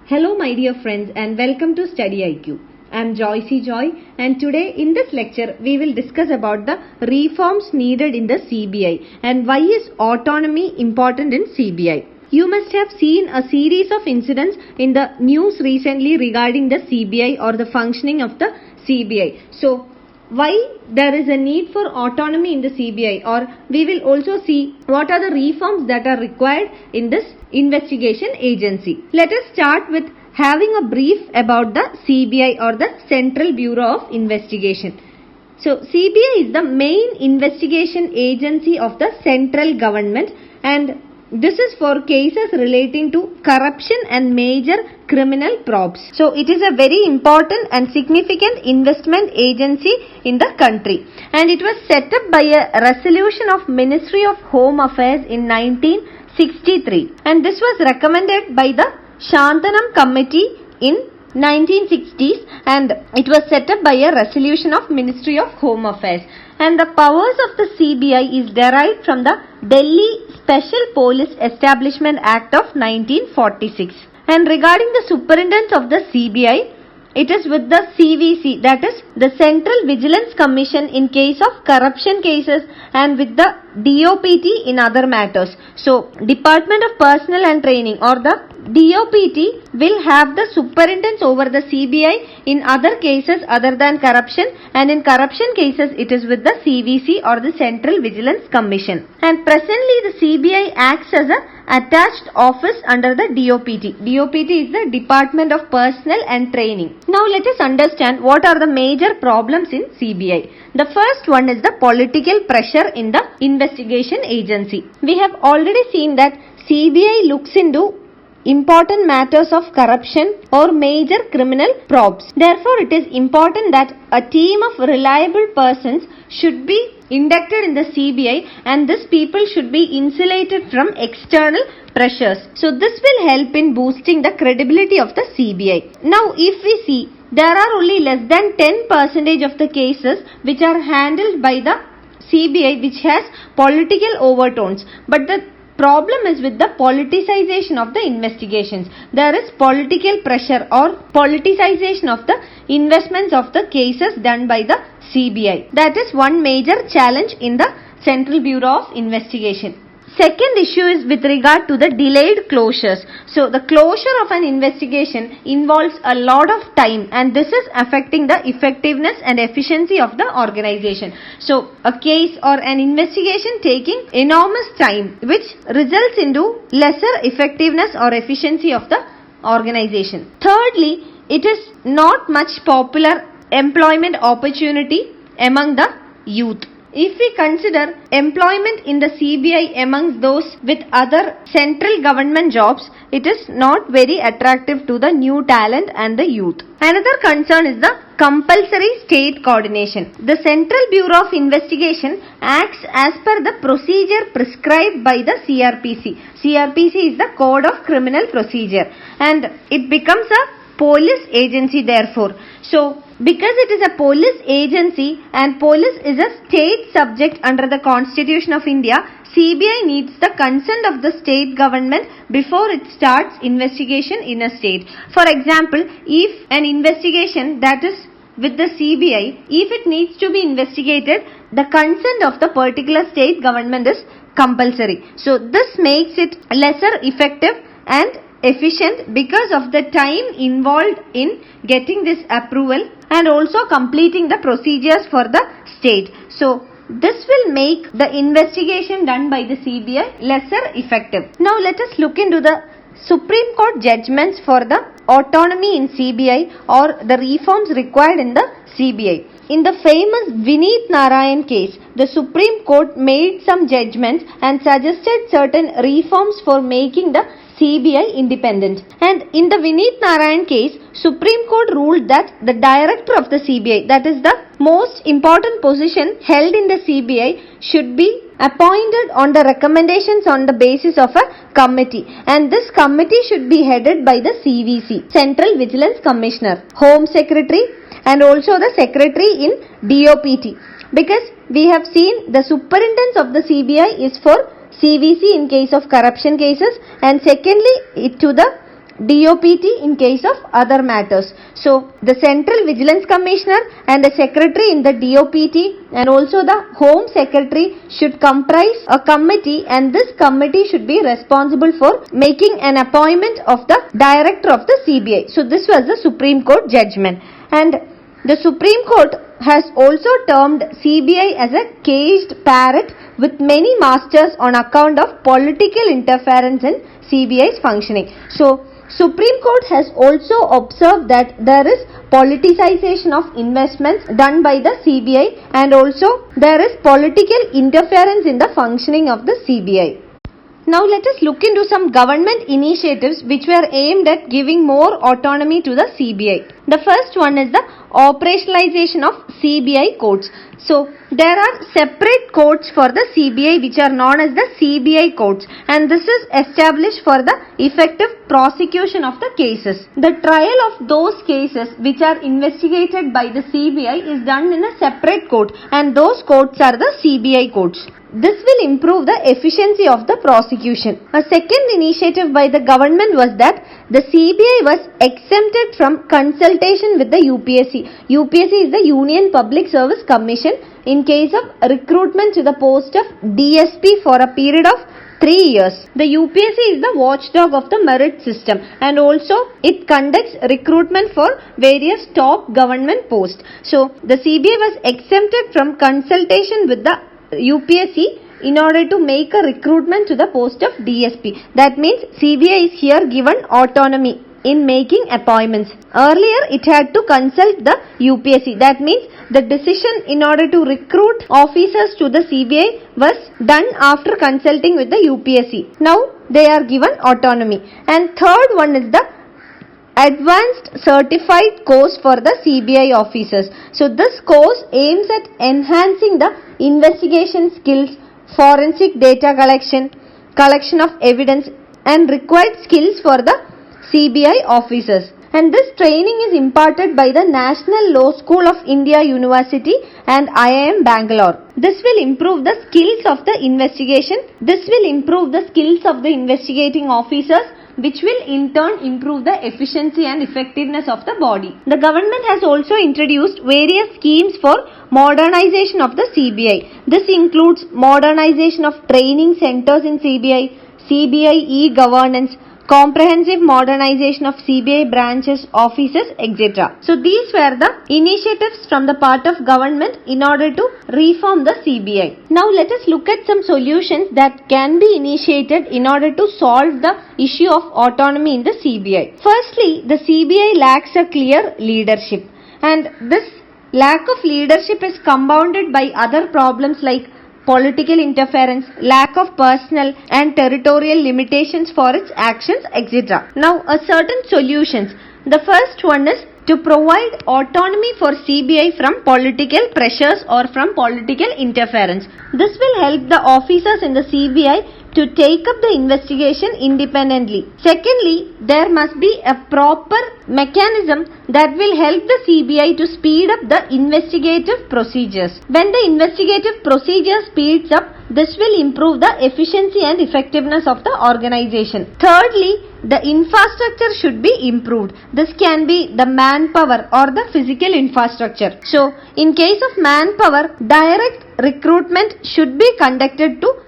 Hello my dear friends and welcome to StudyIQ. I am Joy and today in this lecture we will discuss about the reforms needed in the CBI and why is autonomy important in CBI. You must have seen a series of incidents in the news recently regarding the CBI or the functioning of the CBI. So why there is a need for autonomy in the CBI, or we will also see what are the reforms that are required in this investigation agency. Let us start with having a brief about the CBI or the Central Bureau of Investigation. So CBI is the main investigation agency of the central government, and this is for cases relating to corruption and major criminal probes. So it is a very important and significant investment agency in the country, and it was set up by a resolution of Ministry of Home Affairs in 1963, and this was recommended by the Shantanam Committee in 1960s, and it was set up by a resolution of Ministry of Home Affairs, and the powers of the CBI is derived from the Delhi Special Police Establishment Act of 1946. And regarding the superintendence of the CBI, it is with the CVC, that is the Central Vigilance Commission in case of corruption cases, and with the DOPT in other matters. So Department of Personnel and Training or the DOPT will have the superintendence over the CBI in other cases other than corruption, and in corruption cases it is with the CVC or the Central Vigilance Commission. And presently the CBI acts as a attached office under the DOPT. DOPT is the Department of Personnel and Training. Now let us understand what are the major problems in CBI. The first one is the political pressure in the investigation agency. We have already seen that CBI looks into important matters of corruption or major criminal probes. Therefore, it is important that a team of reliable persons should be inducted in the CBI, and these people should be insulated from external pressures. So this will help in boosting the credibility of the CBI. Now if we see, there are only less than 10% of the cases which are handled by the CBI which has political overtones, but the problem is with the politicization of the investigations. There is political pressure or politicization of the investments of the cases done by the CBI. That is one major challenge in the Central Bureau of Investigation. Second issue is with regard to the delayed closures. So the closure of an investigation involves a lot of time, and this is affecting the effectiveness and efficiency of the organization. So a case or an investigation taking enormous time, which results into lesser effectiveness or efficiency of the organization. Thirdly, it is not much popular employment opportunity among the youth. If we consider employment in the CBI amongst those with other central government jobs, it is not very attractive to the new talent and the youth. Another concern is the compulsory state coordination. The Central Bureau of Investigation acts as per the procedure prescribed by the CRPC. CRPC is the Code of Criminal Procedure, and it becomes a police agency therefore. So because it is a police agency and police is a state subject under the Constitution of India, CBI needs the consent of the state government before it starts investigation in a state. For example, if an investigation that is with the CBI, if it needs to be investigated, the consent of the particular state government is compulsory. So this makes it lesser effective and efficient because of the time involved in getting this approval and also completing the procedures for the state. So this will make the investigation done by the CBI lesser effective. Now let us look into the Supreme Court judgments for the autonomy in CBI or the reforms required in the CBI. In the famous Vineet Narayan case, the Supreme Court made some judgments and suggested certain reforms for making the CBI independent. And in the Vineet Narayan case, Supreme Court ruled that the director of the CBI, that is the most important position held in the CBI, should be appointed on the recommendations on the basis of a committee, and this committee should be headed by the CVC, Central Vigilance Commissioner, Home Secretary, and also the Secretary in DOPT, because we have seen the superintendence of the CBI is for CVC in case of corruption cases, and secondly to the DOPT in case of other matters. So the Central Vigilance Commissioner and the Secretary in the DOPT and also the Home Secretary should comprise a committee, and this committee should be responsible for making an appointment of the Director of the CBI. So this was the Supreme Court judgment, and the Supreme Court has also termed CBI as a caged parrot with many masters on account of political interference in CBI's functioning. So Supreme Court has also observed that there is politicization of investments done by the CBI, and also there is political interference in the functioning of the CBI. Now let us look into some government initiatives which were aimed at giving more autonomy to the CBI. The first one is the operationalization of CBI courts. So there are separate courts for the CBI which are known as the CBI courts, and this is established for the effective prosecution of the cases. The trial of those cases which are investigated by the CBI is done in a separate court, and those courts are the CBI courts. This will improve the efficiency of the prosecution. A second initiative by the government was that the CBI was exempted from consultation with the UPSC. UPSC is the Union Public Service Commission in case of recruitment to the post of DSP for a period of 3 years. The UPSC is the watchdog of the merit system, and also it conducts recruitment for various top government posts. So the CBI was exempted from consultation with the UPSC in order to make a recruitment to the post of DSP. That means CBI is here given autonomy in making appointments. Earlier it had to consult the UPSC. That means the decision in order to recruit officers to the CBI was done after consulting with the UPSC. Now they are given autonomy. And third one is the Advanced Certified Course for the CBI officers. So this course aims at enhancing the investigation skills, forensic data collection of evidence, and required skills for the CBI officers. And this training is imparted by the National Law School of India University and IIM Bangalore. This will improve the skills of the investigation. This will improve the skills of the investigating officers, which will in turn improve the efficiency and effectiveness of the body. The government has also introduced various schemes for modernization of the CBI. This includes modernization of training centers in CBI, CBI e-governance, comprehensive modernization of CBI branches, offices, etc. So these were the initiatives from the part of government in order to reform the CBI. Now let us look at some solutions that can be initiated in order to solve the issue of autonomy in the CBI. Firstly, the CBI lacks a clear leadership, and this lack of leadership is compounded by other problems like political interference, lack of personnel, and territorial limitations for its actions, etc. Now, certain solutions. The first one is to provide autonomy for CBI from political pressures or from political interference. This will help the officers in the CBI to take up the investigation independently. Secondly, there must be a proper mechanism that will help the CBI to speed up the investigative procedures. When the investigative procedure speeds up, this will improve the efficiency and effectiveness of the organization. Thirdly, the infrastructure should be improved. This can be the manpower or the physical infrastructure. So, in case of manpower, direct recruitment should be conducted to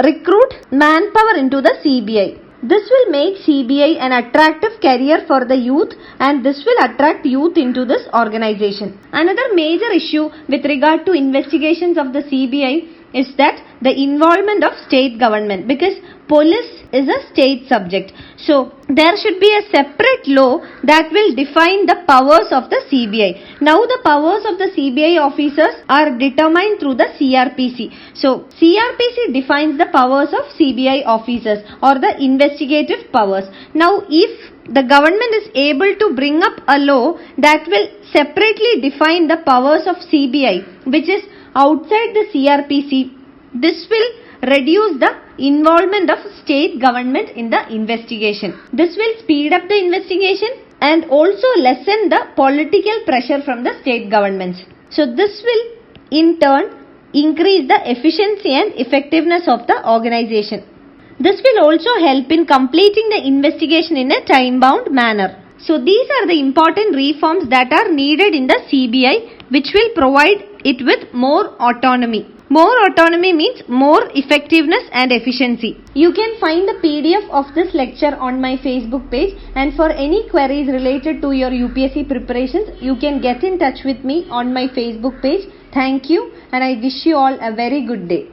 recruit manpower into the CBI. This will make CBI an attractive career for the youth, and this will attract youth into this organization. Another major issue with regard to investigations of the CBI is that the involvement of state government, because police is a state subject. So there should be a separate law that will define the powers of the CBI. Now the powers of the CBI officers are determined through the CRPC. So CRPC defines the powers of CBI officers or the investigative powers. Now if the government is able to bring up a law that will separately define the powers of CBI, which is outside the CRPC, this will reduce the involvement of state government in the investigation. This will speed up the investigation and also lessen the political pressure from the state governments. So this will in turn increase the efficiency and effectiveness of the organization. This will also help in completing the investigation in a time-bound manner. So these are the important reforms that are needed in the CBI, which will provide it with more autonomy. More autonomy means more effectiveness and efficiency. You can find the PDF of this lecture on my Facebook page, and for any queries related to your UPSC preparations, you can get in touch with me on my Facebook page. Thank you, and I wish you all a very good day.